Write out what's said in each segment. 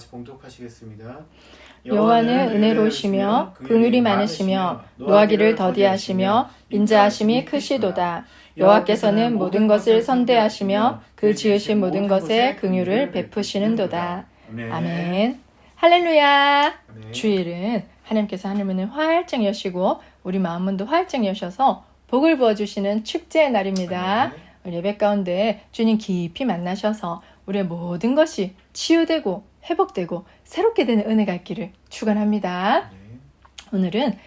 같이 봉독하시겠습니다. 여호와는 은혜로우시며 긍휼이 많으시며 노하기를 더디하시며 인자하심이 크시도다. 여호와께서는 모든 것을 선대하시며 그 지으신 모든 것에 긍휼을 베푸시는도다. 아멘. 할렐루야. 아멘. 주일은 하나님께서 하늘문을 활짝 여시고 우리 마음문도 활짝 여셔서 복을 부어주시는 축제의 날입니다. 아멘. 예배 가운데 주님 깊이 만나셔서 우리의 모든 것이 치유되고 회복되고 새롭게 되는 은혜가 있기를 축원합니다. 오늘은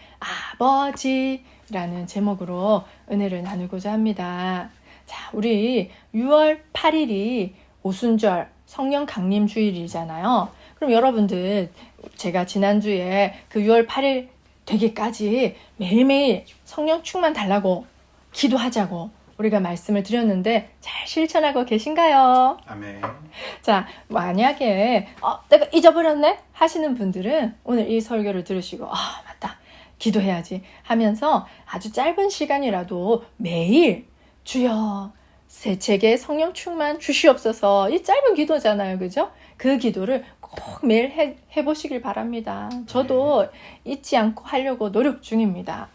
아버지라는 제목으로 은혜를 나누고자 합니다. 자, 우리 6월 8일이 오순절 성령 강림 주일이잖아요. 그럼 여러분들 제가 지난주에 그 6월 8일 되기까지 매일매일 성령 충만 달라고 기도하자고 우리가 말씀을 드렸는데 잘 실천하고 계신가요? 아멘. 자, 만약에 내가 잊어버렸네 하시는 분들은 오늘 이 설교를 들으시고 맞다 기도해야지 하면서 아주 짧은 시간이라도 매일 주여 새 책에 성령 충만 주시옵소서. 이 짧은 기도잖아요, 그죠? 그 기도를 꼭 매일 해보시길 바랍니다. 저도 잊지 않고 하려고 노력 중입니다.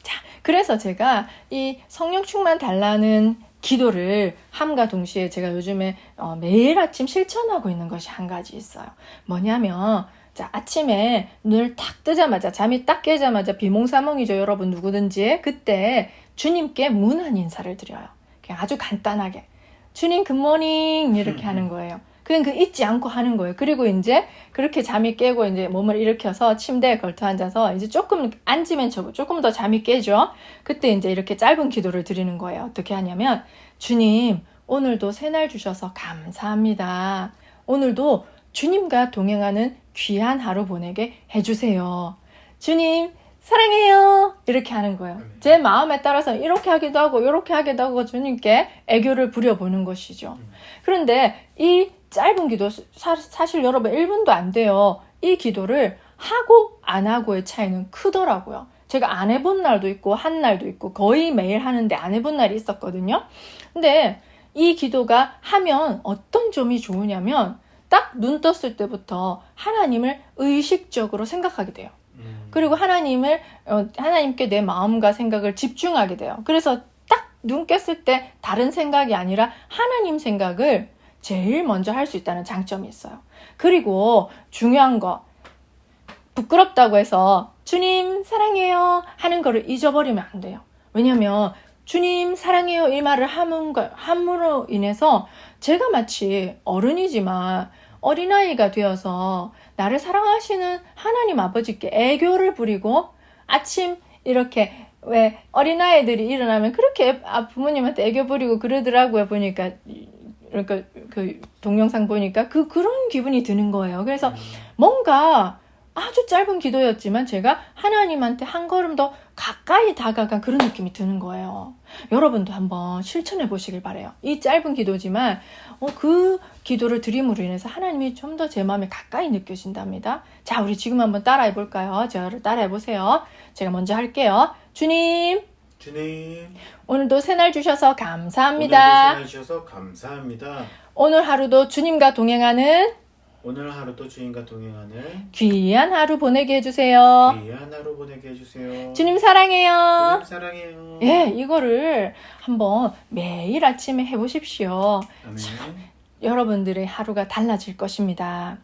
자, 그래서 제가 이 성령 충만 달라는 기도를 함과 동시에 제가 요즘에 매일 아침 실천하고 있는 것이 한 가지 있어요. 뭐냐면 자, 아침에 눈을 탁 뜨자마자 잠이 딱 깨자마자 비몽사몽이죠, 여러분 누구든지. 그때 주님께 문안 인사를 드려요. 그냥 아주 간단하게 주님 굿모닝 이렇게 하는 거예요. 그냥 잊지 않고 하는 거예요. 그리고 이제 그렇게 잠이 깨고 이제 몸을 일으켜서 침대에 걸터 앉아서 이제 조금 앉으면 조금 더 잠이 깨죠. 그때 이제 이렇게 짧은 기도를 드리는 거예요. 어떻게 하냐면 주님 오늘도 새날 주셔서 감사합니다. 오늘도 주님과 동행하는 귀한 하루 보내게 해주세요. 주님 사랑해요. 이렇게 하는 거예요. 제 마음에 따라서 이렇게 하기도 하고 이렇게 하기도 하고 주님께 애교를 부려보는 것이죠. 그런데 이 짧은 기도 사실 여러분 1분도 안 돼요. 이 기도를 하고 안 하고의 차이는 크더라고요. 제가 안 해본 날도 있고 한 날도 있고 거의 매일 하는데 안 해본 날이 있었거든요. 근데 이 기도가 하면 어떤 점이 좋으냐면 딱 눈 떴을 때부터 하나님을 의식적으로 생각하게 돼요. 그리고 하나님께 내 마음과 생각을 집중하게 돼요. 그래서 딱 눈 깼을 때 다른 생각이 아니라 하나님 생각을 제일 먼저 할 수 있다는 장점이 있어요. 그리고 중요한 거, 부끄럽다고 해서 주님 사랑해요 하는 거를 잊어버리면 안 돼요. 왜냐면 주님 사랑해요 이 말을 함으로 인해서 제가 마치 어른이지만 어린아이가 되어서 나를 사랑하시는 하나님 아버지께 애교를 부리고 아침 이렇게 왜 어린아이들이 일어나면 그렇게 부모님한테 애교 부리고 그러더라고요. 보니까 그러니까 그 동영상 보니까 그런 기분이 드는 거예요. 그래서 뭔가 아주 짧은 기도였지만 제가 하나님한테 한 걸음 더 가까이 다가간 그런 느낌이 드는 거예요. 여러분도 한번 실천해 보시길 바라요. 이 짧은 기도지만 그 기도를 드림으로 인해서 하나님이 좀 더 제 마음에 가까이 느껴진답니다. 자, 우리 지금 한번 따라해 볼까요? 저를 따라해 보세요. 제가 먼저 할게요. 주님 오늘도 새날 주셔서 감사합니다. 오늘도 새날 주셔서 감사합니다. 오늘 하루도 주님과 동행하는 오늘 하루도 주님과 동행하는 귀한 하루 보내게 해주세요. 귀한 하루 보내게 해주세요. 주님 사랑해요. 주님 사랑해요. 예, 이거를 한번 매일 아침에 해보십시오. 아멘. 여러분들의 하루가 달라질 것입니다.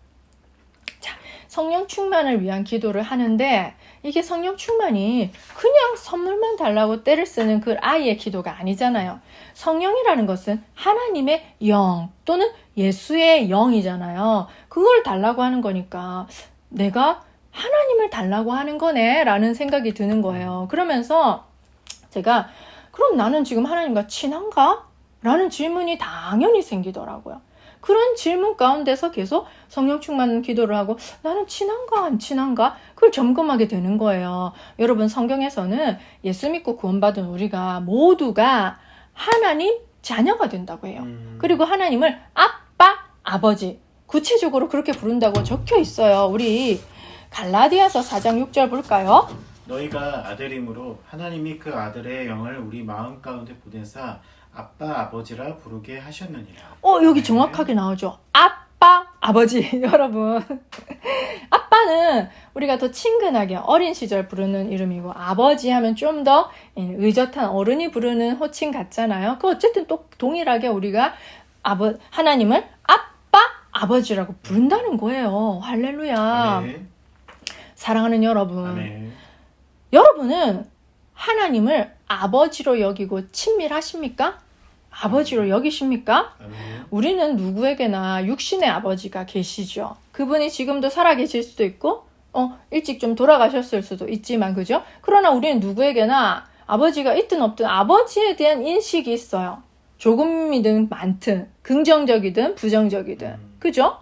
자, 성령 충만을 위한 기도를 하는데 이게 성령 충만이 그냥 선물만 달라고 때를 쓰는 그 아이의 기도가 아니잖아요. 성령이라는 것은 하나님의 영 또는 예수의 영이잖아요. 그걸 달라고 하는 거니까 내가 하나님을 달라고 하는 거네 라는 생각이 드는 거예요. 그러면서 제가 그럼 나는 지금 하나님과 친한가? 라는 질문이 당연히 생기더라고요. 그런 질문 가운데서 계속 성령 충만 기도를 하고 나는 친한가 안 친한가? 그걸 점검하게 되는 거예요. 여러분 성경에서는 예수 믿고 구원받은 우리가 모두가 하나님 자녀가 된다고 해요. 그리고 하나님을 아빠, 아버지 구체적으로 그렇게 부른다고 적혀 있어요. 우리 갈라디아서 4장 6절 볼까요? 너희가 아들이므로 하나님이 그 아들의 영을 우리 마음 가운데 보내사 아빠 아버지라 부르게 하셨느니라. 여기 정확하게 나오죠. 아빠 아빠, 아버지 여러분. 아빠는 우리가 더 친근하게 어린 시절 부르는 이름이고 아버지 하면 좀 더 의젓한 어른이 부르는 호칭 같잖아요. 그 어쨌든 또 동일하게 우리가 하나님을 아빠, 아버지라고 부른다는 거예요. 할렐루야. 아멘. 사랑하는 여러분. 아멘. 여러분은 하나님을 아버지로 여기고 친밀하십니까? 아버지로 여기십니까? 아멘. 우리는 누구에게나 육신의 아버지가 계시죠. 그분이 지금도 살아계실 수도 있고 일찍 좀 돌아가셨을 수도 있지만 그죠? 그러나 우리는 누구에게나 아버지가 있든 없든 아버지에 대한 인식이 있어요. 조금이든 많든 긍정적이든 부정적이든 그죠?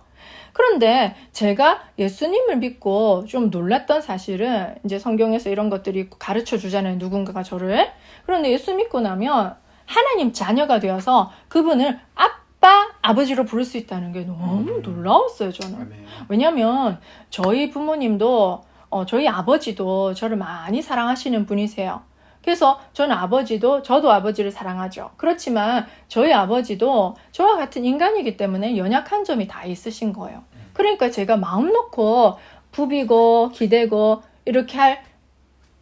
그런데 제가 예수님을 믿고 좀 놀랐던 사실은 이제 성경에서 이런 것들이 가르쳐 주잖아요. 누군가가 저를. 그런데 예수 믿고 나면 하나님 자녀가 되어서 그분을 아빠, 아버지로 부를 수 있다는 게 너무 놀라웠어요, 저는. 아멘. 왜냐면 저희 부모님도 저희 아버지도 저를 많이 사랑하시는 분이세요. 그래서 저도 아버지를 사랑하죠. 그렇지만 저희 아버지도 저와 같은 인간이기 때문에 연약한 점이 다 있으신 거예요. 그러니까 제가 마음 놓고 부비고 기대고 이렇게 할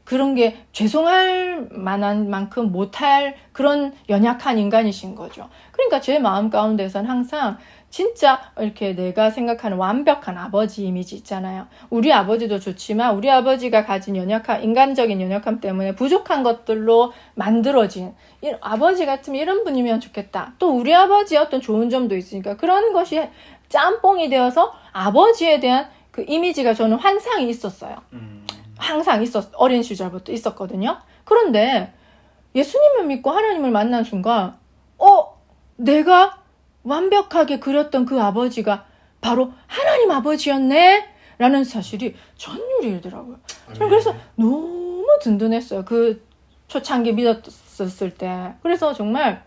그런 게 죄송할 만한 만큼 못할 그런 연약한 인간이신 거죠. 그러니까 제 마음 가운데서는 항상 진짜 이렇게 내가 생각하는 완벽한 아버지 이미지 있잖아요. 우리 아버지도 좋지만 우리 아버지가 가진 인간적인 연약함 때문에 부족한 것들로 만들어진 아버지 같으면 이런 분이면 좋겠다. 또 우리 아버지의 어떤 좋은 점도 있으니까 그런 것이 짬뽕이 되어서 아버지에 대한 그 이미지가 저는 환상이 있었어요. 항상 어린 시절부터 있었거든요. 그런데 예수님을 믿고 하나님을 만난 순간 내가 완벽하게 그렸던 그 아버지가 바로 하나님 아버지였네 라는 사실이 전율이더라고요. 저는 그래서 너무 든든했어요. 그 초창기 믿었을 때. 그래서 정말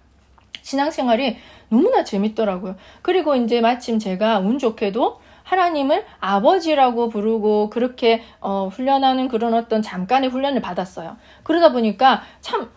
신앙생활이 너무나 재밌더라고요. 그리고 이제 마침 제가 운 좋게도 하나님을 아버지라고 부르고 그렇게 훈련하는 그런 어떤 잠깐의 훈련을 받았어요. 그러다 보니까 참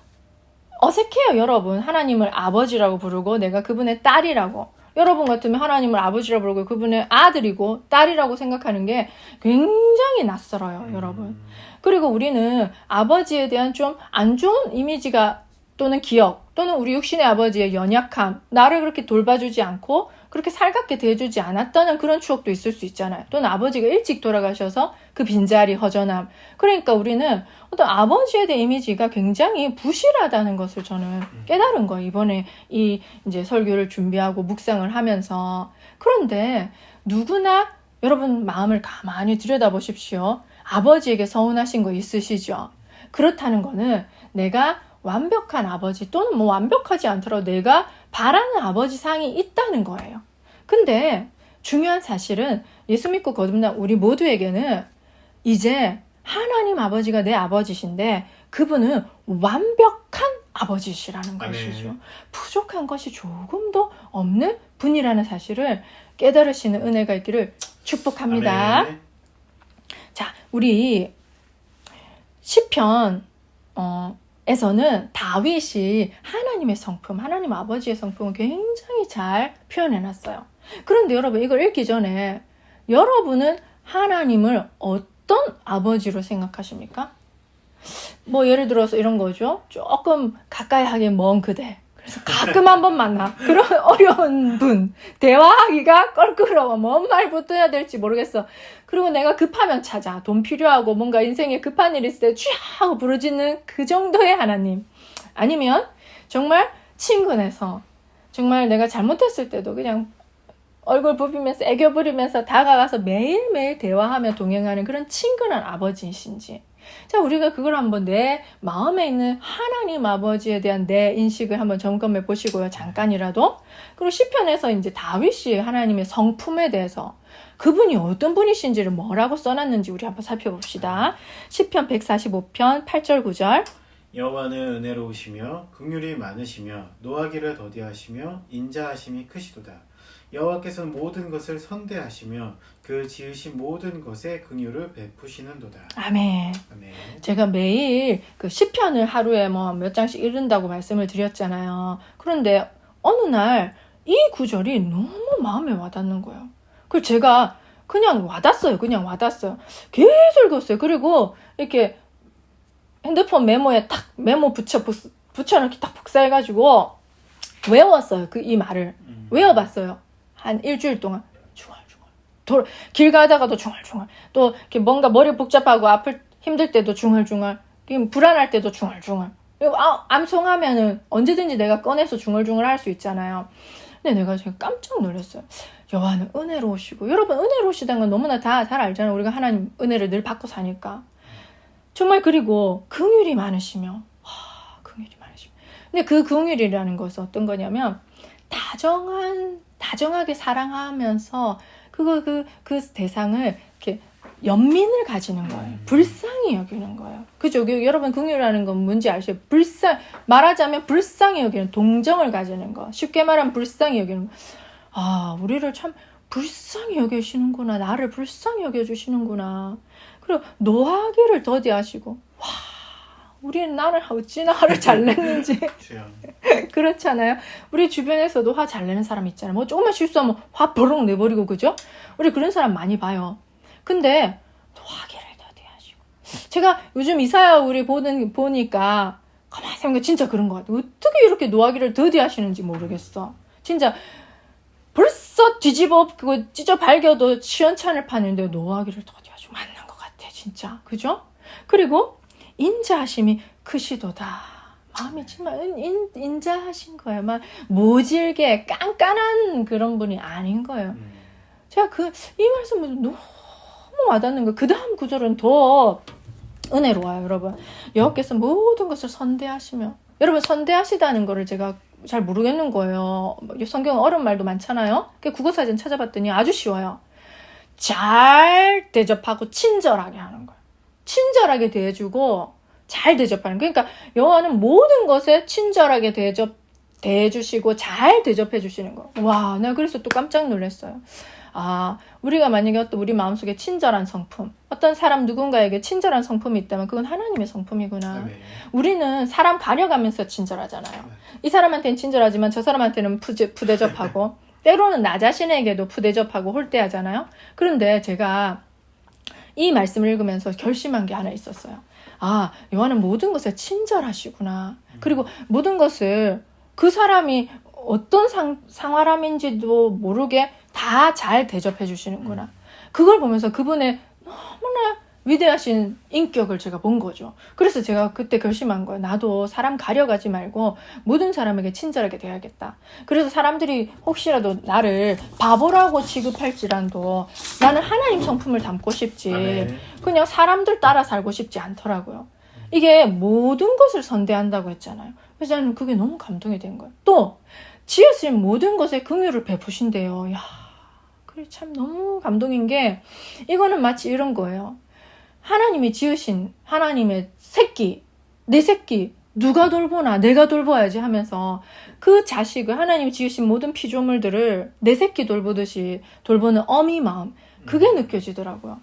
어색해요, 여러분. 하나님을 아버지라고 부르고 내가 그분의 딸이라고. 여러분 같으면 하나님을 아버지라고 부르고 그분의 아들이고 딸이라고 생각하는 게 굉장히 낯설어요, 여러분. 그리고 우리는 아버지에 대한 좀 안 좋은 이미지가 또는 기억 또는 우리 육신의 아버지의 연약함, 나를 그렇게 돌봐주지 않고 그렇게 살갑게 대해주지 않았다는 그런 추억도 있을 수 있잖아요. 또는 아버지가 일찍 돌아가셔서 그 빈자리, 허전함. 그러니까 우리는 어떤 아버지에 대한 이미지가 굉장히 부실하다는 것을 저는 깨달은 거예요. 이번에 이제 설교를 준비하고 묵상을 하면서. 그런데 누구나 여러분 마음을 가만히 들여다보십시오. 아버지에게 서운하신 거 있으시죠? 그렇다는 거는 내가 완벽한 아버지 또는 뭐 완벽하지 않더라도 내가 바라는 아버지 상이 있다는 거예요. 근데 중요한 사실은 예수 믿고 거듭난 우리 모두에게는 이제 하나님 아버지가 내 아버지신데 그분은 완벽한 아버지시라는 것이죠. 부족한 것이 조금도 없는 분이라는 사실을 깨달으시는 은혜가 있기를 축복합니다. 아멘. 자, 우리 시편 에서는 다윗이 하나님의 성품, 하나님 아버지의 성품을 굉장히 잘 표현해놨어요. 그런데 여러분 이걸 읽기 전에 여러분은 하나님을 어떤 아버지로 생각하십니까? 뭐 예를 들어서 이런 거죠. 조금 가까이 하기 먼 그대. 그래서 가끔 한번 만나. 그런 어려운 분. 대화하기가 껄끄러워. 뭔 말부터 해야 될지 모르겠어. 그리고 내가 급하면 찾아. 돈 필요하고 뭔가 인생에 급한 일 있을 때 쥐 하고 부르짖는 그 정도의 하나님. 아니면 정말 친근해서 정말 내가 잘못했을 때도 그냥 얼굴 부비면서 애교 부리면서 다가가서 매일매일 대화하며 동행하는 그런 친근한 아버지이신지. 자, 우리가 그걸 한번 내 마음에 있는 하나님 아버지에 대한 내 인식을 한번 점검해 보시고요. 잠깐이라도. 그리고 시편에서 이제 다윗이 하나님의 성품에 대해서 그분이 어떤 분이신지를 뭐라고 써놨는지 우리 한번 살펴봅시다. 시편 145편 8절 9절. 여호와는 은혜로우시며 긍휼이 많으시며 노하기를 더디하시며 인자하심이 크시도다. 여호와께서는 모든 것을 선대하시며 그 지으신 모든 것에 긍휼을 베푸시는도다. 아멘. 아멘. 제가 매일 그 시편을 하루에 뭐 몇 장씩 읽는다고 말씀을 드렸잖아요. 그런데 어느 날 이 구절이 너무 마음에 와닿는 거예요. 그래서 제가 그냥 와닿았어요. 그냥 와닿았어요. 계속 읽었어요. 그리고 이렇게 핸드폰 메모에 딱 메모 붙여넣기 딱 복사해가지고 외웠어요. 이 말을. 외워봤어요. 한 일주일 동안. 중얼중얼. 길 가다가도 중얼중얼. 또 이렇게 뭔가 머리 복잡하고 힘들 때도 중얼중얼. 불안할 때도 중얼중얼. 암송하면은 언제든지 내가 꺼내서 중얼중얼 할 수 있잖아요. 근데 내가 지금 깜짝 놀랐어요. 여호와는 은혜로우시고, 여러분 은혜로우시다는 건 너무나 다 잘 알잖아요. 우리가 하나님 은혜를 늘 받고 사니까. 정말 그리고 긍휼이 많으시며, 긍휼이 많으시며. 근데 그 긍휼이라는 것은 어떤 거냐면 다정하게 사랑하면서 그 대상을 이렇게 연민을 가지는 거예요. 불쌍히 여기는 거예요. 그죠? 여러분 긍휼이라는 건 뭔지 아시죠? 말하자면 불쌍히 여기는, 동정을 가지는 거. 쉽게 말하면 불쌍히 여기는 거. 우리를 참 불쌍히 여기시는구나. 나를 불쌍히 여겨주시는구나. 그리고 노하기를 더디하시고, 우리는 나를 어찌나 화를 잘 냈는지. 그렇잖아요. 우리 주변에서도 화 잘 내는 사람 있잖아요. 뭐 조금만 실수하면 화 버럭 내버리고, 그죠? 우리 그런 사람 많이 봐요. 근데 노하기를 더디하시고. 제가 요즘 이사야 우리 보니까 가만히 생각해 진짜 그런 것 같아요. 어떻게 이렇게 노하기를 더디하시는지 모르겠어. 진짜 벌써 뒤집어 엎고 찢어 발겨도 시원찮을 판인데 노하기를 더디하시고 맞는 것 같아 진짜. 그죠? 그리고 인자하심이 크시도다. 마음이 정말 인자하신 거예요. 막 모질게 깐깐한 그런 분이 아닌 거예요. 제가 이 말씀을 너무 와닿는 거예요. 그 다음 구절은 더 은혜로워요, 여러분. 여호와께서 모든 것을 선대하시며, 여러분 선대하시다는 거를 제가 잘 모르겠는 거예요. 성경 어려운 말도 많잖아요. 국어사전 찾아봤더니 아주 쉬워요. 잘 대접하고 친절하게 하는 거예요. 친절하게 대해주고 잘 대접하는 거예요. 그러니까 여호와는 모든 것에 친절하게 대해주시고 잘 대접해 주시는 거. 와, 내가 그래서 또 깜짝 놀랐어요. 우리가 만약에 어떤 우리 마음속에 친절한 성품, 어떤 사람 누군가에게 친절한 성품이 있다면 그건 하나님의 성품이구나. 우리는 사람 가려가면서 친절하잖아요. 이 사람한테는 친절하지만 저 사람한테는 푸대접하고 때로는 나 자신에게도 푸대접하고 홀대하잖아요. 그런데 제가 이 말씀을 읽으면서 결심한 게 하나 있었어요. 여호와는 모든 것에 친절하시구나. 그리고 모든 것을 그 사람이 어떤 상활함인지도 모르게 다 잘 대접해 주시는구나. 그걸 보면서 그분의 너무나 위대하신 인격을 제가 본 거죠. 그래서 제가 그때 결심한 거예요. 나도 사람 가려가지 말고 모든 사람에게 친절하게 대해야겠다. 그래서 사람들이 혹시라도 나를 바보라고 취급할지라도 나는 하나님 성품을 담고 싶지 그냥 사람들 따라 살고 싶지 않더라고요. 이게 모든 것을 선대한다고 했잖아요. 그래서 저는 그게 너무 감동이 된 거예요. 또 지으신 모든 것에 긍휼을 베푸신대요. 그게 참 너무 감동인 게 이거는 마치 이런 거예요. 하나님이 지으신 하나님의 새끼, 내 새끼 누가 돌보나 내가 돌봐야지 하면서 그 자식을 하나님이 지으신 모든 피조물들을 내 새끼 돌보듯이 돌보는 어미 마음, 그게 느껴지더라고요.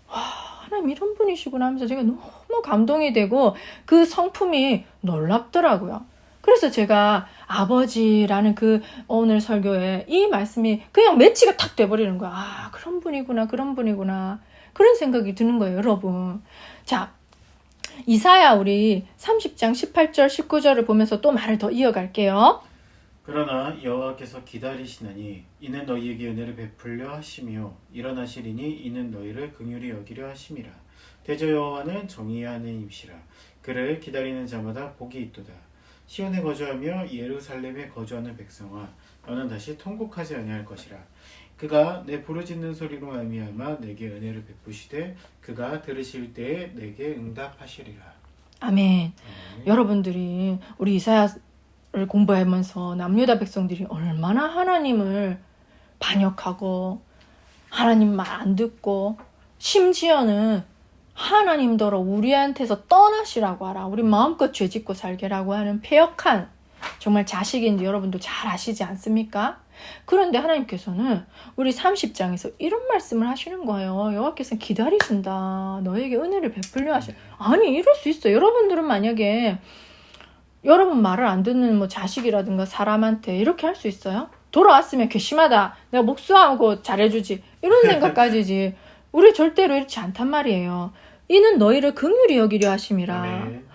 하나님 이런 분이시구나 하면서 제가 너무 감동이 되고 그 성품이 놀랍더라고요. 그래서 제가 아버지라는 오늘 설교에 이 말씀이 그냥 매치가 탁 돼버리는 거야. 그런 분이구나, 그런 분이구나. 그런 생각이 드는 거예요, 여러분. 자, 이사야 우리 30장 18절, 19절을 보면서 또 말을 더 이어갈게요. 그러나 여호와께서 기다리시나니 이는 너희에게 은혜를 베풀려 하시며 일어나시리니 이는 너희를 긍휼히 여기려 하심이라. 대저 여호와는 정의의 하나님이시라. 그를 기다리는 자마다 복이 있도다. 시온에 거주하며 예루살렘에 거주하는 백성아, 너는 다시 통곡하지 아니할 것이라. 그가 내 부르짖는 소리로 말미암아 내게 은혜를 베푸시되 그가 들으실 때에 내게 응답하시리라. 아멘. 여러분들이 우리 이사야를 공부하면서 남유다 백성들이 얼마나 하나님을 반역하고 하나님 말 안 듣고 심지어는 하나님더러 우리한테서 떠나시라고 하라. 우리 마음껏 죄짓고 살게라고 하는 패역한 정말 자식인지 여러분도 잘 아시지 않습니까? 그런데 하나님께서는 우리 30장에서 이런 말씀을 하시는 거예요. 여호와께서는 기다리신다. 너에게 은혜를 베풀려 하시. 아니 이럴 수 있어요. 여러분들은 만약에 여러분 말을 안 듣는 자식이라든가 사람한테 이렇게 할 수 있어요? 돌아왔으면 괘씸하다. 내가 목수하고 잘해주지. 이런 생각까지지. 우리 절대로 이렇지 않단 말이에요. 이는 너희를 긍휼히 여기려 하심이라. 아멘.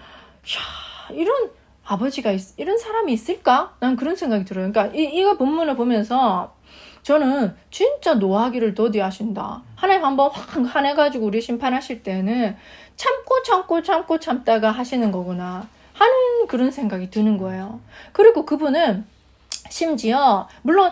이야, 이런 아버지가 이런 사람이 있을까? 난 그런 생각이 들어요. 그러니까 이거 본문을 보면서 저는 진짜 노하기를 더디하신다. 하나님 한번 확 화내가지고 우리 심판하실 때는 참고 참다가 하시는 거구나 하는 그런 생각이 드는 거예요. 그리고 그분은 심지어 물론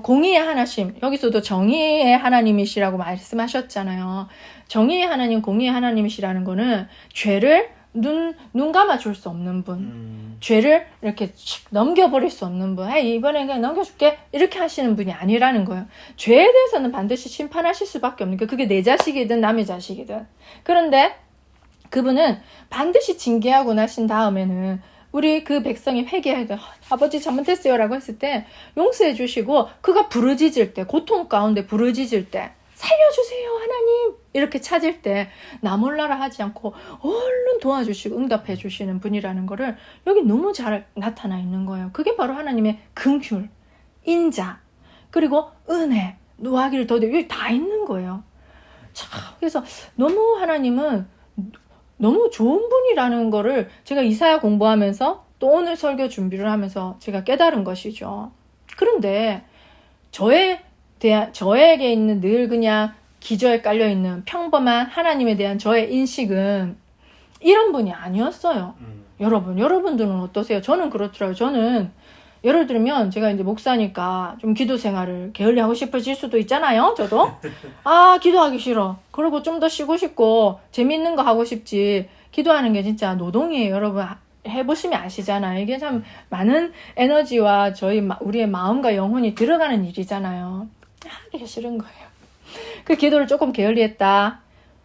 공의의 하나심, 여기서도 정의의 하나님이시라고 말씀하셨잖아요. 정의의 하나님, 공의의 하나님이시라는 거는 죄를 눈 감아줄 수 없는 분, 죄를 이렇게 넘겨버릴 수 없는 분, 이번에 그냥 넘겨줄게 이렇게 하시는 분이 아니라는 거예요. 죄에 대해서는 반드시 심판하실 수밖에 없는 거예요. 그게 내 자식이든 남의 자식이든. 그런데 그분은 반드시 징계하고 나신 다음에는 우리 그 백성이 회개해도 아버지 잘못했어요 라고 했을 때 용서해 주시고, 그가 부르짖을 때, 고통 가운데 부르짖을 때 살려주세요 하나님 이렇게 찾을 때 나 몰라라 하지 않고 얼른 도와주시고 응답해 주시는 분이라는 거를 여기 너무 잘 나타나 있는 거예요. 그게 바로 하나님의 긍휼, 인자, 그리고 은혜, 노하기를 더디, 여기 다 있는 거예요. 참, 그래서 너무 하나님은 너무 좋은 분이라는 거를 제가 이사야 공부하면서 또 오늘 설교 준비를 하면서 제가 깨달은 것이죠. 그런데 저에게 있는 늘 그냥 기저에 깔려있는 평범한 하나님에 대한 저의 인식은 이런 분이 아니었어요. 여러분들은 어떠세요? 저는 그렇더라고요. 저는 예를 들면 제가 이제 목사니까 좀 기도 생활을 게을리 하고 싶어질 수도 있잖아요. 저도 기도하기 싫어. 그리고 좀 더 쉬고 싶고 재밌는 거 하고 싶지. 기도하는 게 진짜 노동이에요. 여러분 해보시면 아시잖아요. 이게 참 많은 에너지와 우리의 마음과 영혼이 들어가는 일이잖아요. 하기 싫은 거예요. 그 기도를 조금 게을리 했다.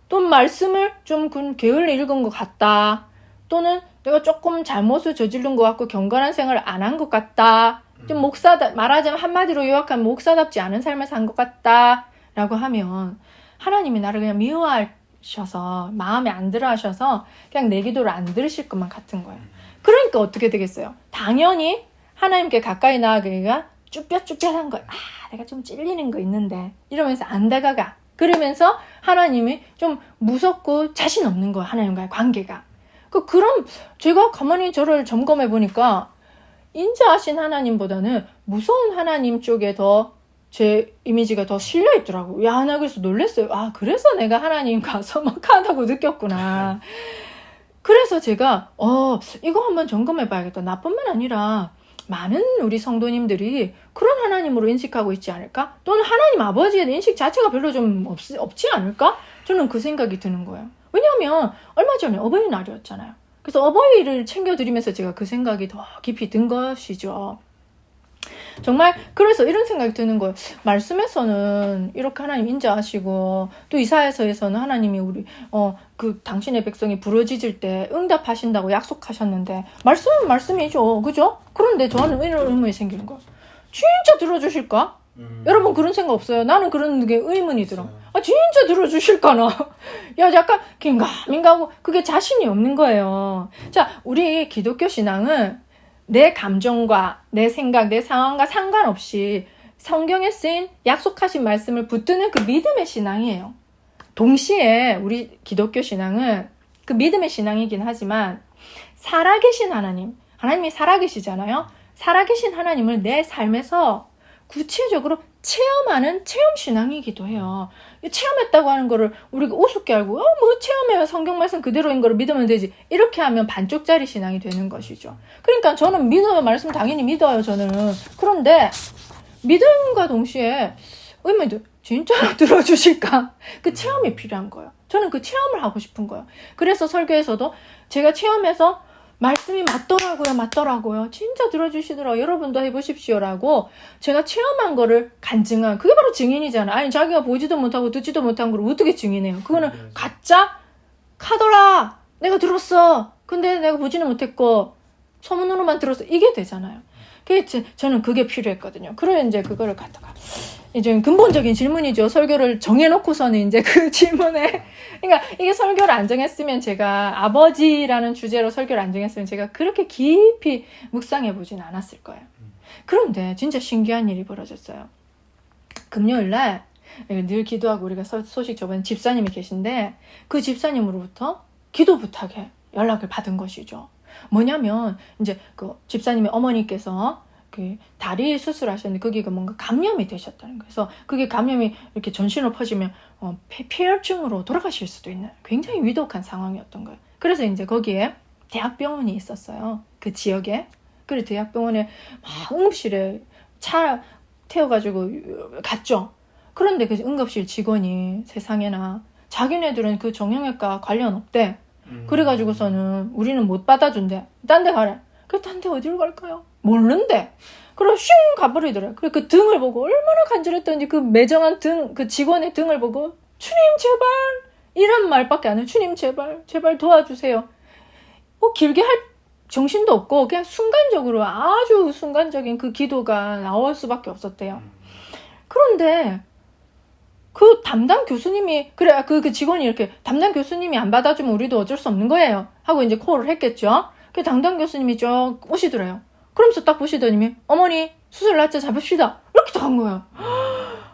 또 말씀을 좀 게을리 읽은 것 같다. 또는 내가 조금 잘못을 저지른 것 같고 경건한 생활을 안 한 것 같다. 좀 말하자면 한마디로 요약하면 목사답지 않은 삶을 산 것 같다. 라고 하면 하나님이 나를 그냥 미워하셔서 마음에 안 들어 하셔서 그냥 내 기도를 안 들으실 것만 같은 거예요. 그러니까 어떻게 되겠어요? 당연히 하나님께 가까이 나아가기가 쭈뼛쭈뼛한 거예요. 내가 좀 찔리는 거 있는데 이러면서 안 다가가. 그러면서 하나님이 좀 무섭고 자신 없는 거예요. 하나님과의 관계가. 그럼 제가 가만히 저를 점검해 보니까 인자하신 하나님보다는 무서운 하나님 쪽에 더 제 이미지가 더 실려 있더라고요. 나 그래서 놀랐어요. 그래서 내가 하나님과 서먹하다고 느꼈구나. 그래서 제가 이거 한번 점검해 봐야겠다. 나뿐만 아니라 많은 우리 성도님들이 그런 하나님으로 인식하고 있지 않을까? 또는 하나님 아버지에 대한 인식 자체가 별로 좀 없지 않을까? 저는 그 생각이 드는 거예요. 왜냐하면 얼마 전에 어버이날이었잖아요. 그래서 어버이를 챙겨드리면서 제가 그 생각이 더 깊이 든 것이죠. 정말 그래서 이런 생각이 드는 거예요. 말씀에서는 이렇게 하나님 인자하시고 또 이사야서에서는 하나님이 우리 당신의 백성이 부르짖을 때 응답하신다고 약속하셨는데 말씀은 말씀이죠. 그죠? 그런데 저는 이런 의문이 생기는 거예요. 진짜 들어주실까? 여러분 그런 생각 없어요? 나는 그런 게 의문이 들어. 진짜 들어주실까나? 약간 긴가민가하고 그게 자신이 없는 거예요. 자, 우리 기독교 신앙은 내 감정과 내 생각, 내 상황과 상관없이 성경에 쓰인 약속하신 말씀을 붙드는 그 믿음의 신앙이에요. 동시에 우리 기독교 신앙은 그 믿음의 신앙이긴 하지만 살아계신 하나님이 살아계시잖아요. 살아계신 하나님을 내 삶에서 구체적으로 체험하는 체험신앙이기도 해요. 체험했다고 하는 거를 우리가 우습게 알고 체험해요. 성경 말씀 그대로인 거를 믿으면 되지. 이렇게 하면 반쪽짜리 신앙이 되는 것이죠. 그러니까 저는 믿어요. 말씀 당연히 믿어요. 저는. 그런데 믿음과 동시에 의문도 진짜로 들어주실까? 그 체험이 필요한 거예요. 저는 그 체험을 하고 싶은 거예요. 그래서 설교에서도 제가 체험해서 말씀이 맞더라고요. 진짜 들어주시더라고요. 여러분도 해보십시오라고 제가 체험한 거를 간증한, 그게 바로 증인이잖아. 아니 자기가 보지도 못하고 듣지도 못한 걸 어떻게 증인해요? 그거는 가짜 카더라. 내가 들었어. 근데 내가 보지는 못했고 소문으로만 들었어. 이게 되잖아요. 저는 그게 필요했거든요. 그래 이제 그거를 갖다가 이제 근본적인 질문이죠. 설교를 정해놓고서는 이제 그 질문에, 그러니까 이게 설교를 안 정했으면 제가 아버지라는 주제로 설교를 안 정했으면 제가 그렇게 깊이 묵상해 보진 않았을 거예요. 그런데 진짜 신기한 일이 벌어졌어요. 금요일날 늘 기도하고 우리가 소식 접한 집사님이 계신데 그 집사님으로부터 기도 부탁에 연락을 받은 것이죠. 뭐냐면 이제 그 집사님의 어머니께서 그 다리 수술하셨는데 거기가 뭔가 감염이 되셨다는 거예요. 그래서 그게 감염이 이렇게 전신으로 퍼지면 폐혈증으로 돌아가실 수도 있는 굉장히 위독한 상황이었던 거예요. 그래서 이제 거기에 대학병원이 있었어요. 그 지역에. 그래서 대학병원에 막 응급실에 차 태워가지고 갔죠. 그런데 그 응급실 직원이 세상에나 자기네들은 그 정형외과 관련 없대. 그래가지고서는 우리는 못 받아준대. 딴 데 가래. 그 딴 데 어디로 갈까요? 모르는데. 그럼 슝 가버리더래. 그래 그 등을 보고 얼마나 간절했던지 그 매정한 등, 그 직원의 등을 보고 주님 제발 이런 말밖에 안 해요. 주님 제발 도와주세요. 뭐 길게 할 정신도 없고 그냥 순간적으로 아주 순간적인 그 기도가 나올 수밖에 없었대요. 그런데 그 담당 교수님이 그래 그 직원이 이렇게 담당 교수님이 안 받아주면 우리도 어쩔 수 없는 거예요 하고 이제 콜을 했겠죠. 그 담당 교수님이 쭉 오시더래요. 그러면서 딱 보시더니 어머니 수술 날짜 잡읍시다 이렇게 딱 한 거예요.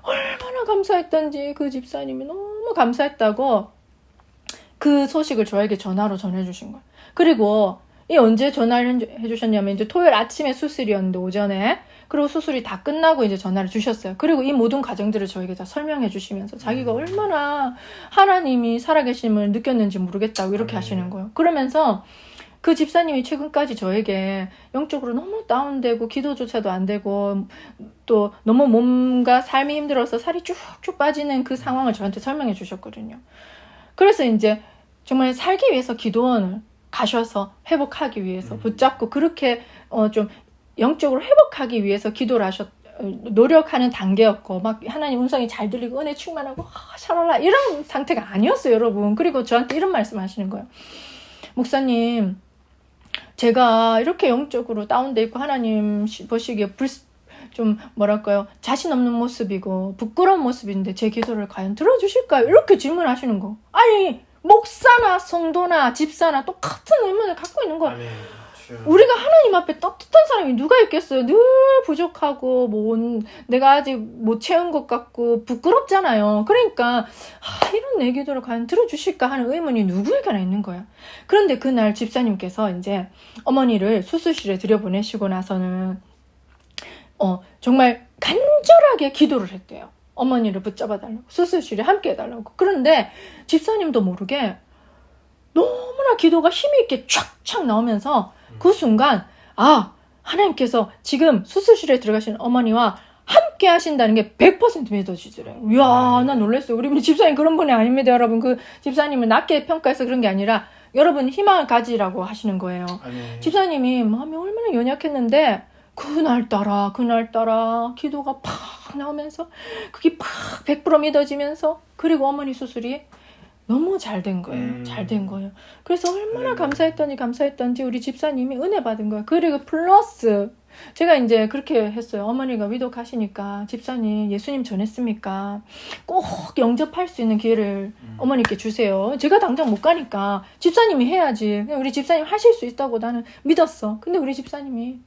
얼마나 감사했던지 그 집사님이 너무 감사했다고 그 소식을 저에게 전화로 전해주신 거예요. 그리고 이 언제 전화를 해주셨냐면 이제 토요일 아침에 수술이었는데 오전에 그리고 수술이 다 끝나고 이제 전화를 주셨어요. 그리고 이 모든 과정들을 저에게 다 설명해 주시면서 자기가 얼마나 하나님이 살아계심을 느꼈는지 모르겠다고 이렇게 하시는 거예요. 그러면서 그 집사님이 최근까지 저에게 영적으로 너무 다운되고 기도조차도 안 되고 또 너무 몸과 삶이 힘들어서 살이 쭉쭉 빠지는 그 상황을 저한테 설명해 주셨거든요. 그래서 이제 정말 살기 위해서 기도원을 가셔서 회복하기 위해서 붙잡고 그렇게 좀 영적으로 회복하기 위해서 기도를 노력하는 단계였고 막 하나님 음성이 잘 들리고 은혜 충만하고 샤랄라 이런 상태가 아니었어요, 여러분. 그리고 저한테 이런 말씀 하시는 거예요. 목사님, 제가 이렇게 영적으로 다운돼 있고 하나님 보시기에 좀 뭐랄까요, 자신 없는 모습이고 부끄러운 모습인데 제 기도를 과연 들어주실까요? 이렇게 질문하시는 거. 아니 목사나 성도나 집사나 똑같은 의문을 갖고 있는 거예요. 우리가 하나님 앞에 떳떳한 사람이 누가 있겠어요? 늘 부족하고 내가 아직 못 채운 것 같고 부끄럽잖아요. 그러니까 이런 내 기도를 과연 들어주실까 하는 의문이 누구에게나 있는 거야. 그런데 그날 집사님께서 이제 어머니를 수술실에 들여보내시고 나서는 정말 간절하게 기도를 했대요. 어머니를 붙잡아 달라고, 수술실에 함께 해달라고. 그런데 집사님도 모르게 너무나 기도가 힘이 있게 촥촥 나오면서 그 순간 하나님께서 지금 수술실에 들어가신 어머니와 함께 하신다는 게 100% 믿어지더래요. 이야, 나 놀랐어요. 우리 집사님 그런 분이 아닙니다, 여러분. 그 집사님을 낮게 평가해서 그런 게 아니라 여러분 희망을 가지라고 하시는 거예요. 집사님이 마음이 얼마나 연약했는데 그날따라 기도가 팍 나오면서 그게 팍 100% 믿어지면서 그리고 어머니 수술이 너무 잘 된 거예요. 잘 된 거예요. 그래서 얼마나 감사했던지 우리 집사님이 은혜 받은 거예요. 그리고 플러스 제가 이제 그렇게 했어요. 어머니가 위독하시니까 집사님 예수님 전했습니까? 꼭 영접할 수 있는 기회를 어머니께 주세요. 제가 당장 못 가니까 집사님이 해야지. 우리 집사님 하실 수 있다고 나는 믿었어. 근데 우리 집사님이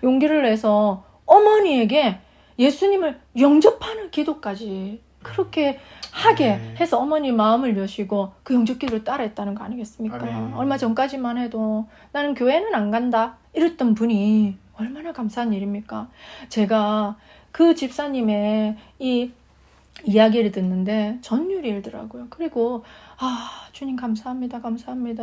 용기를 내서 어머니에게 예수님을 영접하는 기도까지 그렇게 하게 해서 어머니 마음을 여시고 그 영접 기도를 따라했다는 거 아니겠습니까? 아멘. 얼마 전까지만 해도 나는 교회는 안 간다 이랬던 분이 얼마나 감사한 일입니까? 제가 그 집사님의 이 이야기를 듣는데 전율이 일더라고요. 그리고 주님 감사합니다.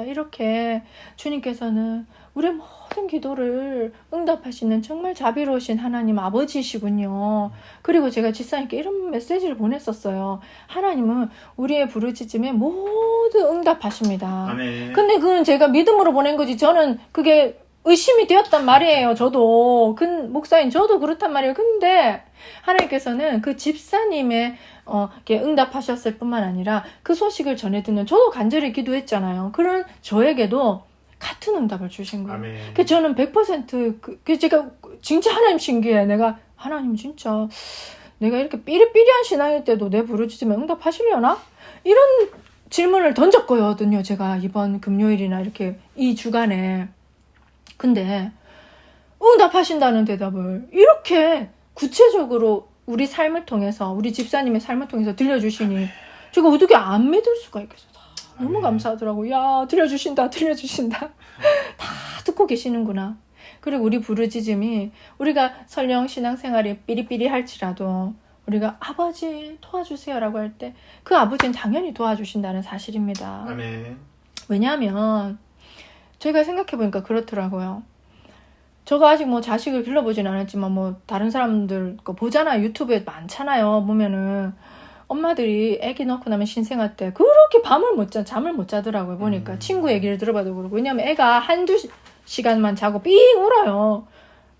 이렇게 주님께서는 우리의 모든 기도를 응답하시는 정말 자비로우신 하나님 아버지시군요. 그리고 제가 집사님께 이런 메시지를 보냈었어요. 하나님은 우리의 부르짖음에 모두 응답하십니다. 아멘. 근데 그건 제가 믿음으로 보낸 거지 저는 그게 의심이 되었단 말이에요. 저도 목사님 저도 그렇단 말이에요. 근데 하나님께서는 그 집사님의 이렇게 응답하셨을 뿐만 아니라 그 소식을 전해 듣는 저도 간절히 기도했잖아요. 그런 저에게도 같은 응답을 주신 거예요. 아멘. 그래서 저는 100% 제가 진짜 하나님 신기해. 내가 하나님 진짜 내가 이렇게 삐리삐리한 신앙일 때도 내 부르짖으면 응답하시려나? 이런 질문을 던졌거든요. 제가 이번 금요일이나 이렇게 이 주간에. 근데 응답하신다는 대답을 이렇게 구체적으로 우리 삶을 통해서, 우리 집사님의 삶을 통해서 들려주시니 제가 어떻게 안 믿을 수가 있겠어요. 너무 감사하더라고요. 야, 들려주신다. 다 듣고 계시는구나. 그리고 우리 부르짖음이 우리가 설령 신앙생활이 삐리삐리 할지라도 우리가 아버지 도와주세요라고 할 때 그 아버지는 당연히 도와주신다는 사실입니다. 아멘. 왜냐하면 저희가 생각해보니까 그렇더라고요. 저가 아직 뭐 자식을 길러보진 않았지만 뭐 다른 사람들 거 보잖아요. 유튜브에 많잖아요. 보면은 엄마들이 아기 낳고 나면 신생아 때 그렇게 잠을 못 자더라고요. 보니까 친구 얘기를 들어봐도 그러고. 왜냐면 애가 한두 시간만 자고 삥 울어요.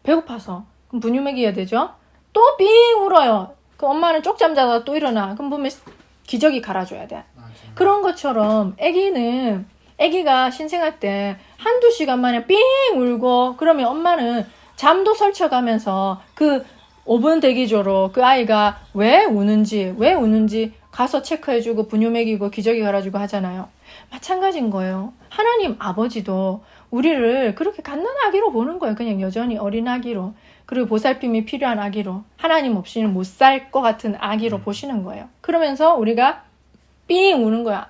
배고파서. 그럼 분유 먹여야 되죠. 또 삥 울어요. 그 엄마는 쪽잠 자다가 또 일어나. 그럼 보면 기저귀 갈아줘야 돼. 맞아. 그런 것처럼 아기가 신생아 때 한두 시간 만에 삥 울고 그러면 엄마는 잠도 설쳐가면서 그 5분 대기조로 그 아이가 왜 우는지 가서 체크해주고 분유 먹이고 기저귀 갈아주고 하잖아요. 마찬가지인 거예요. 하나님 아버지도 우리를 그렇게 갓난아기로 보는 거예요. 그냥 여전히 어린 아기로. 그리고 보살핌이 필요한 아기로. 하나님 없이는 못 살 것 같은 아기로 보시는 거예요. 그러면서 우리가 삥 우는 거야.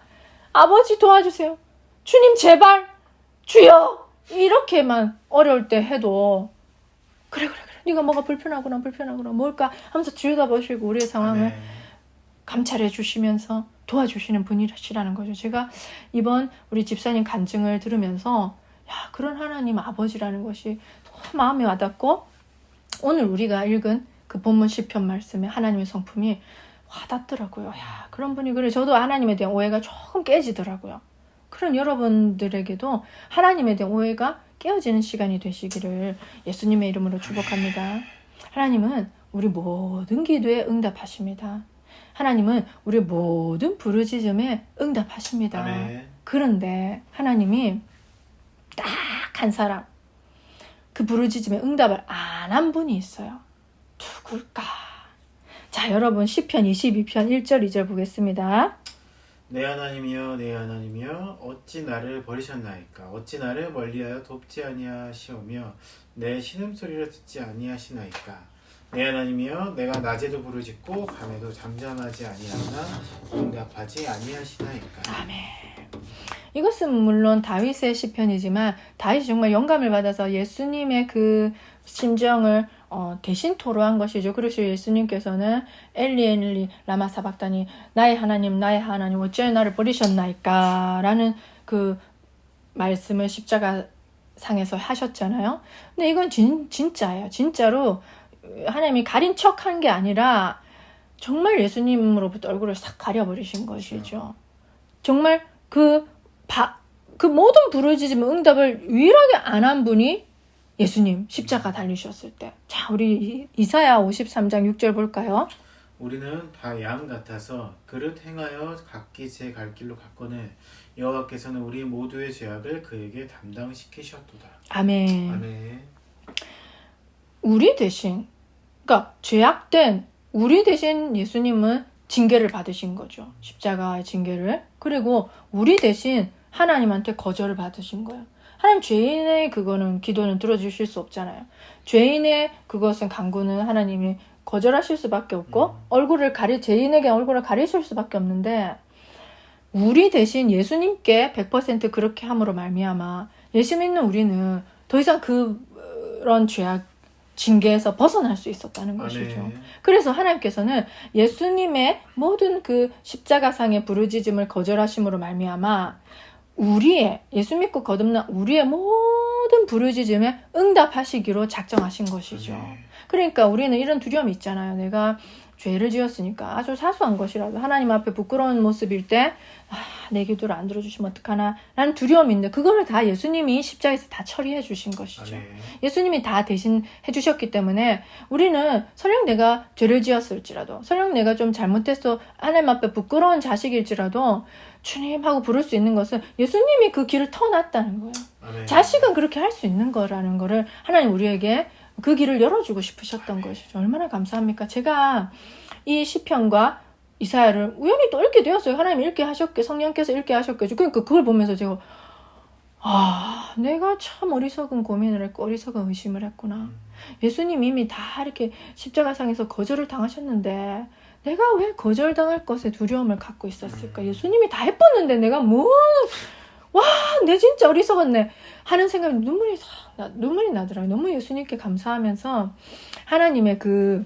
아버지 도와주세요. 주님 제발. 주여. 이렇게만 어려울 때 해도 그래. 네가 뭐가 불편하구나 뭘까 하면서 들여다보시고 우리의 상황을 감찰해 주시면서 도와주시는 분이시라는 거죠. 제가 이번 우리 집사님 간증을 들으면서 그런 하나님 아버지라는 것이 너무 마음에 와닿고 오늘 우리가 읽은 그 본문 시편 말씀에 하나님의 성품이 와닿더라고요. 그런 분이 그래. 저도 하나님에 대한 오해가 조금 깨지더라고요. 그런 여러분들에게도 하나님에 대한 오해가 깨어지는 시간이 되시기를 예수님의 이름으로 축복합니다. 하나님은 우리 모든 기도에 응답하십니다. 하나님은 우리 모든 부르짖음에 응답하십니다. 아멘. 그런데 하나님이 딱 한 사람, 그 부르짖음에 응답을 안 한 분이 있어요. 누굴까? 자, 여러분 시편 22편 1절 2절 보겠습니다. 내 하나님이여 어찌 나를 버리셨나이까? 어찌 나를 멀리하여 돕지 아니하시오며 내 신음소리를 듣지 아니하시나이까? 내 하나님이여 내가 낮에도 부르짖고 밤에도 잠잠하지 아니하나 응답하지 아니하시나이까? 아멘. 이것은 물론 다윗의 시편이지만 다윗이 정말 영감을 받아서 예수님의 그 심정을 대신 토로한 것이죠. 그래서 예수님께서는 엘리 라마 사박다니 나의 하나님 어찌하여 나를 버리셨나이까 라는 그 말씀을 십자가상에서 하셨잖아요. 근데 이건 진짜예요. 진짜로 하나님이 가린 척한 게 아니라 정말 예수님으로부터 얼굴을 싹 가려버리신 것이죠. 정말 그 모든 부르짖음 응답을 유일하게 안 한 분이 예수님 십자가 달리셨을 때. 자, 우리 이사야 53장 6절 볼까요? 우리는 다 양 같아서 그릇 행하여 각기 제 갈 길로 갔거늘 여호와께서는 우리 모두의 죄악을 그에게 담당시키셨도다. 아멘. 아멘. 우리 대신, 그러니까 죄악된 우리 대신 예수님은 징계를 받으신 거죠. 십자가의 징계를. 그리고 우리 대신 하나님한테 거절을 받으신 거예요. 하나님 죄인의 그거는 기도는 들어주실 수 없잖아요. 죄인의 그것은 간구는 하나님이 거절하실 수밖에 없고 죄인에게 얼굴을 가리실 수밖에 없는데 우리 대신 예수님께 100% 그렇게 함으로 말미암아 예수 믿는 우리는 더 이상 그런 죄악 징계에서 벗어날 수 있었다는 것이죠. 아멘. 그래서 하나님께서는 예수님의 모든 그 십자가상의 부르짖음을 거절하심으로 말미암아 예수 믿고 거듭난 우리의 모든 부르짖음에 응답하시기로 작정하신 것이죠. 아멘. 그러니까 우리는 이런 두려움이 있잖아요. 내가 죄를 지었으니까 아주 사소한 것이라도 하나님 앞에 부끄러운 모습일 때 내 기도를 안 들어주시면 어떡하나 라는 두려움이 있는데 그거를 다 예수님이 십자가에서 다 처리해 주신 것이죠. 아멘. 예수님이 다 대신 해주셨기 때문에 우리는 설령 내가 죄를 지었을지라도 설령 내가 좀 잘못해서 하나님 앞에 부끄러운 자식일지라도 주님하고 부를 수 있는 것은 예수님이 그 길을 터놨다는 거예요. 아멘. 자식은 그렇게 할 수 있는 거라는 거를 하나님 우리에게 그 길을 열어주고 싶으셨던 것이죠. 얼마나 감사합니까? 제가 이 시편과 이사야를 우연히 또 읽게 되었어요. 하나님이 읽게 하셨게 성령께서 읽게 하셨게. 그러니까 그걸 보면서 제가 내가 참 어리석은 고민을 했고 어리석은 의심을 했구나. 예수님 이미 다 이렇게 십자가상에서 거절을 당하셨는데 내가 왜 거절당할 것에 두려움을 갖고 있었을까? 예수님이 다 해뻤는데 내가 내 진짜 어리석었네 하는 생각에 눈물이 나더라고요. 너무 예수님께 감사하면서 하나님의 그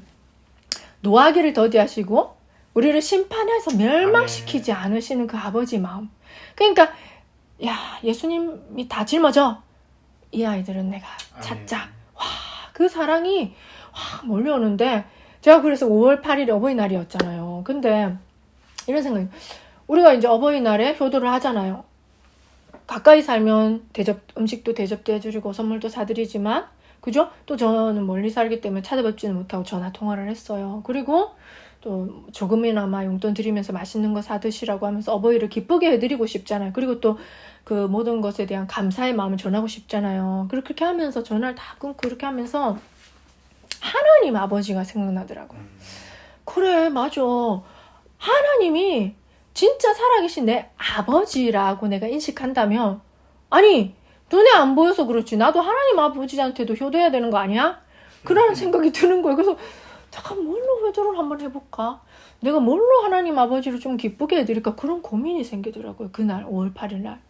노하기를 더디하시고 우리를 심판해서 멸망시키지 않으시는 그 아버지 마음. 그러니까 예수님이 다 짊어져. 이 아이들은 내가 찾자. 그 사랑이 확 몰려오는데 제가 그래서 5월 8일이 어버이날이었잖아요. 근데 이런 생각이 우리가 이제 어버이날에 효도를 하잖아요. 가까이 살면 음식도 대접도 해주고 선물도 사드리지만 그죠? 또 저는 멀리 살기 때문에 찾아뵙지는 못하고 전화 통화를 했어요. 그리고 또 조금이나마 용돈 드리면서 맛있는 거 사드시라고 하면서 어버이를 기쁘게 해드리고 싶잖아요. 그리고 또 그 모든 것에 대한 감사의 마음을 전하고 싶잖아요. 그렇게 하면서 전화를 다 끊고 이렇게 하면서 하나님 아버지가 생각나더라고요. 그래, 맞아. 하나님이 진짜 살아계신 내 아버지라고 내가 인식한다면 아니 눈에 안 보여서 그렇지 나도 하나님 아버지한테도 효도해야 되는 거 아니야? 그런 생각이 드는 거예요. 그래서 잠깐 뭘로 효도를 한번 해볼까? 내가 뭘로 하나님 아버지를 좀 기쁘게 해드릴까? 그런 고민이 생기더라고요. 그날 5월 8일 날.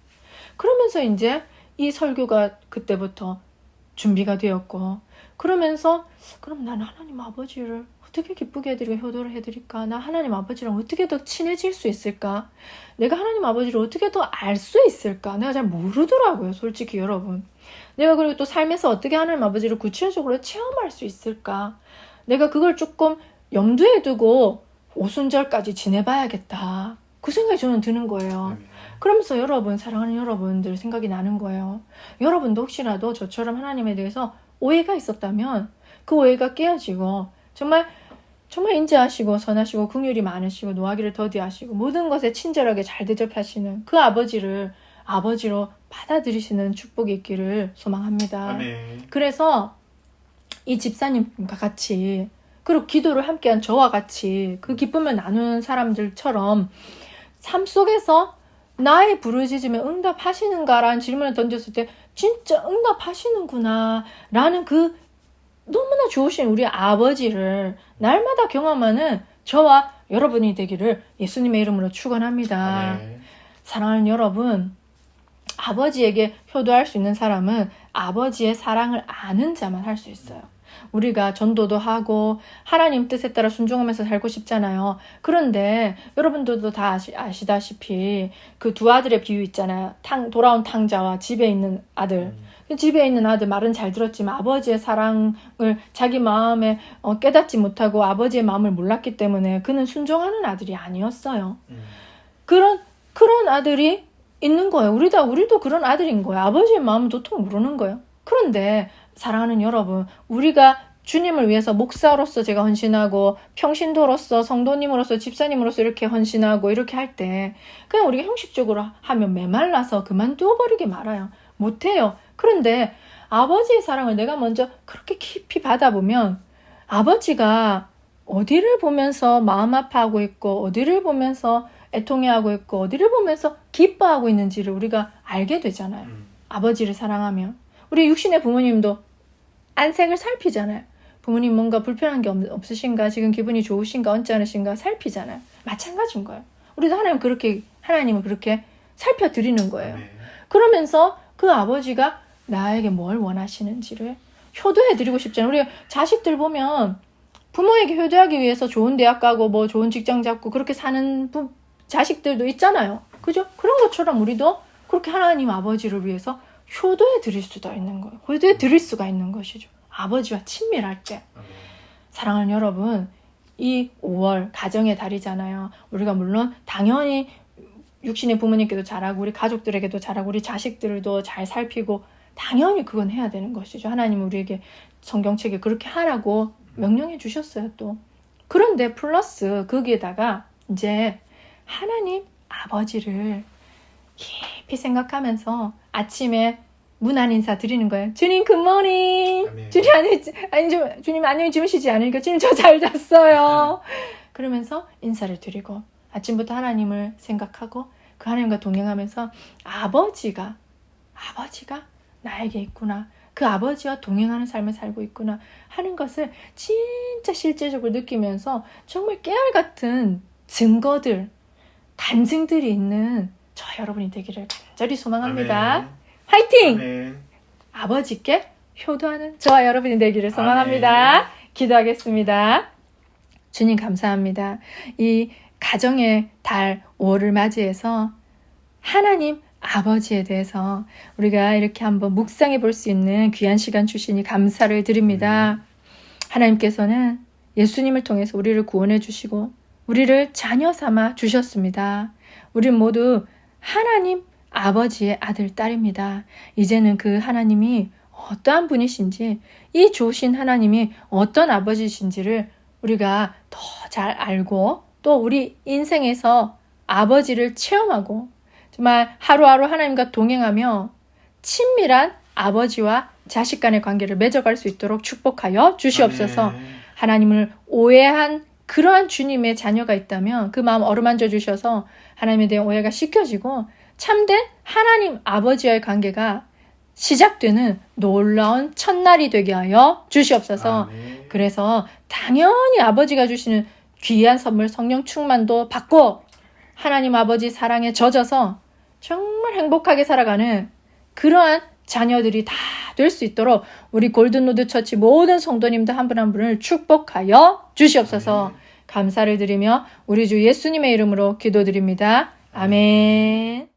그러면서 이제 이 설교가 그때부터 준비가 되었고 그러면서 그럼 나는 하나님 아버지를 어떻게 기쁘게 해드리고 효도를 해드릴까? 나 하나님 아버지랑 어떻게 더 친해질 수 있을까? 내가 하나님 아버지를 어떻게 더 알 수 있을까? 내가 잘 모르더라고요. 솔직히 여러분. 내가 그리고 또 삶에서 어떻게 하나님 아버지를 구체적으로 체험할 수 있을까? 내가 그걸 조금 염두에 두고 오순절까지 지내봐야겠다. 그 생각이 저는 드는 거예요. 그러면서 여러분, 사랑하는 여러분들 생각이 나는 거예요. 여러분도 혹시라도 저처럼 하나님에 대해서 오해가 있었다면 그 오해가 깨어지고 정말 인자하시고 선하시고 긍휼이 많으시고 노하기를 더디하시고 모든 것에 친절하게 잘 대접하시는 그 아버지를 아버지로 받아들이시는 축복이 있기를 소망합니다. 아멘. 그래서 이 집사님과 같이 그리고 기도를 함께한 저와 같이 그 기쁨을 나누는 사람들처럼 삶 속에서 나의 부르짖음에 응답하시는가라는 질문을 던졌을 때 진짜 응답하시는구나 라는 그 너무나 좋으신 우리 아버지를 날마다 경험하는 저와 여러분이 되기를 예수님의 이름으로 축원합니다. 네. 사랑하는 여러분, 아버지에게 효도할 수 있는 사람은 아버지의 사랑을 아는 자만 할 수 있어요. 우리가 전도도 하고 하나님 뜻에 따라 순종하면서 살고 싶잖아요. 그런데 여러분들도 다 아시다시피 그 두 아들의 비유 있잖아요. 돌아온 탕자와 집에 있는 아들. 집에 있는 아들 말은 잘 들었지만 아버지의 사랑을 자기 마음에 깨닫지 못하고 아버지의 마음을 몰랐기 때문에 그는 순종하는 아들이 아니었어요. 그런 아들이 있는 거예요. 우리도 그런 아들인 거예요. 아버지의 마음은 도통 모르는 거예요. 그런데 사랑하는 여러분, 우리가 주님을 위해서 목사로서 제가 헌신하고 평신도로서 성도님으로서 집사님으로서 이렇게 헌신하고 이렇게 할 때 그냥 우리가 형식적으로 하면 메말라서 그만두어버리게 말아요. 못해요. 그런데 아버지의 사랑을 내가 먼저 그렇게 깊이 받아보면 아버지가 어디를 보면서 마음 아파하고 있고 어디를 보면서 애통해하고 있고 어디를 보면서 기뻐하고 있는지를 우리가 알게 되잖아요. 아버지를 사랑하면. 우리 육신의 부모님도 안색을 살피잖아요. 부모님 뭔가 불편한 게 없으신가, 지금 기분이 좋으신가, 언짢으신가 살피잖아요. 마찬가지인 거예요. 우리도 하나님을 그렇게 살펴드리는 거예요. 그러면서 그 아버지가 나에게 뭘 원하시는지를 효도해드리고 싶잖아요. 우리 자식들 보면 부모에게 효도하기 위해서 좋은 대학 가고 뭐 좋은 직장 잡고 그렇게 사는 자식들도 있잖아요. 그죠? 그런 것처럼 우리도 그렇게 하나님 아버지를 위해서 효도해 드릴 수도 있는 거예요. 효도해 드릴 수가 있는 것이죠. 아버지와 친밀할 때. 사랑하는 여러분, 이 5월 가정의 달이잖아요. 우리가 물론 당연히 육신의 부모님께도 잘하고 우리 가족들에게도 잘하고 우리 자식들도 잘 살피고 당연히 그건 해야 되는 것이죠. 하나님은 우리에게 성경책에 그렇게 하라고 명령해 주셨어요. 또 그런데 플러스 거기에다가 이제 하나님 아버지를 깊이 생각하면서 아침에 문안 인사 드리는 거예요. 주님 굿모닝. 주님 안녕히 주무시지 않으니까 주님 저 잘 잤어요. 그러면서 인사를 드리고 아침부터 하나님을 생각하고 그 하나님과 동행하면서 아버지가 나에게 있구나. 그 아버지와 동행하는 삶을 살고 있구나 하는 것을 진짜 실제적으로 느끼면서 정말 깨알 같은 증거들, 간증들이 있는 저 여러분이 되기를 간절히 소망합니다. 아멘. 화이팅! 아멘. 아버지께 효도하는 저와 여러분이 되기를 소망합니다. 아멘. 기도하겠습니다. 주님 감사합니다. 이 가정의 달 5월을 맞이해서 하나님 아버지에 대해서 우리가 이렇게 한번 묵상해 볼 수 있는 귀한 시간 주시니 감사를 드립니다. 하나님께서는 예수님을 통해서 우리를 구원해 주시고 우리를 자녀 삼아 주셨습니다. 우리 모두 하나님 아버지의 아들, 딸입니다. 이제는 그 하나님이 어떠한 분이신지, 이 좋으신 하나님이 어떤 아버지신지를 우리가 더 잘 알고 또 우리 인생에서 아버지를 체험하고 정말 하루하루 하나님과 동행하며 친밀한 아버지와 자식 간의 관계를 맺어갈 수 있도록 축복하여 주시옵소서. 아멘. 하나님을 오해한 그러한 주님의 자녀가 있다면 그 마음 어루만져 주셔서 하나님에 대한 오해가 씻겨지고 참된 하나님 아버지와의 관계가 시작되는 놀라운 첫날이 되게 하여 주시옵소서. 아멘. 그래서 당연히 아버지가 주시는 귀한 선물 성령 충만도 받고 하나님 아버지 사랑에 젖어서 정말 행복하게 살아가는 그러한 자녀들이 다 될 수 있도록 우리 골든로드 처치 모든 성도님들 한 분 한 분을 축복하여 주시옵소서. 아멘. 감사를 드리며 우리 주 예수님의 이름으로 기도드립니다. 아멘.